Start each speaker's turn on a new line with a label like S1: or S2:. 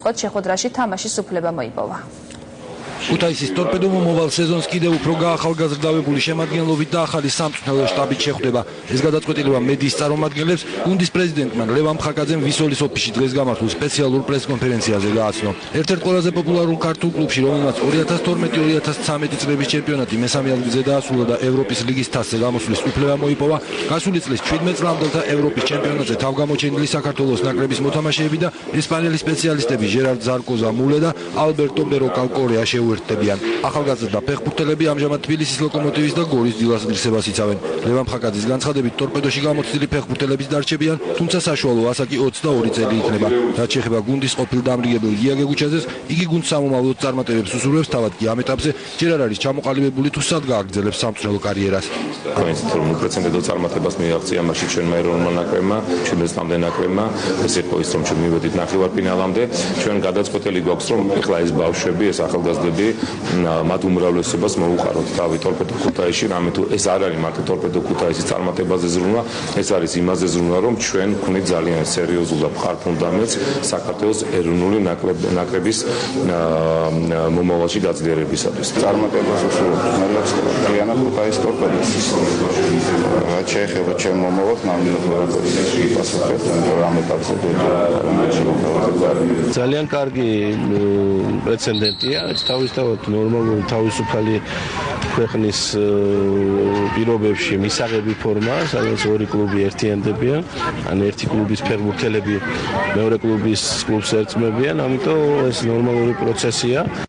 S1: ხოდ შეხვედრაში თამაშის უფლება მოიპოვა.
S2: ქუთაისის ტორპედომ მოვალ სეზონს კიდევ უფრო გაახალგაზრდავებული შემადგენლობით და ახალი სამწვრთნელო შტაბით შეხვდება. ეს გადაწყვეტილება მედიის წარმომადგენლებს გუნდის პრეზიდენტმა ლევან მხაკაძემ ვისოლის ოფისში დღეს გამართულ სპეციალურ პრესკონფერენციაზე გააცნო. ერთ-ერთ ყველაზე პოპულარულ ქართულ კლუბში, რომელმაც 2012-2013 წლების ჩემპიონატი მესამე ადგილზე დაასრულა და ევროპის ლიგის თასზე გამოსვლის უფლება მოიპოვა, გასული წლის 17 წლამდელთა ევროპის ჩემპიონატზე თავგამოჩენილი საქართველოს ნაკრების მოთამაშეები და ესპანელი სპეციალისტები ჟერარდ ზარკოზა მულე და ალბერტო ბეროკალკორეა შეუერთდებიან. ახალგაზრდა ფეხბურთელები ამჟამად თბილისის ლოკომოტივის და გორის დილას ღირსებას იცავენ. ლევან მხაკაძის განცხადებით ტორპედოში გამოცდილი ფეხბურთელების დარჩებიან, თუმცა საშუალო ასაკი 22 წელი იქნება. რაც შეეხება გუნდის ყოფილ დამრიგებელ გია გეგუჩაძეს, იგი გუნდს სამომავლოდ წარმატებებს უსურვებს, თავად კი ამ ეტაპზე ჯერ არ არის ჩამოყალიბებული თუ სად გააგრძელებს სამწვრთნელო კარიერას.
S3: რომ უპრეცედენტო წარმატებას მიაღწია მასში ჩვენმა ეროვნულმა ნაკრებმა, ჩვენს ნამდვილ ნაკრებმა, ეს იყო ის რომ ჩვენ მივედით ნახევარფინალამდე, ჩვენ გადაწყვეტილი გვაქვს რომ ეხლა ეს ბავშვები, ეს ახალგაზრდები მათ უმრავლესობას მოუყაროთ თავი ტორპედო ქუთაისში, რამე თუ ეს არ არის მარტო ტორპედო ქუთაისის წარმატებაზე ზრუნვა, ეს არის იმაზე ზრუნვა, რომ ჩვენ ვქნით ძალიან სერიოზულ და მყარ ფუნდამენტს საქართველოს ეროვნული ნაკრების მომავალში გაძლიერებისათვის.
S4: წარმატებას უსურვებს ძალიანად ქუთაისის ტორპედოს. რაც შეეხება ჩემ მომავალს, ნამდვილად პასუხი ამ ეტაპზე
S5: ძალიან კარგი პრეცედენტია, თავისთავად ნორმალური თავისუფალი ქვეყნის პირობებში მისაღები ფორმა, სადაც ორი კლუბი ერთიანდებიან, ან ერთი კლუბის ფეხბურთელები მეორე კლუბს ერწყმებიან, ამიტომ ეს ნორმალური პროცესია.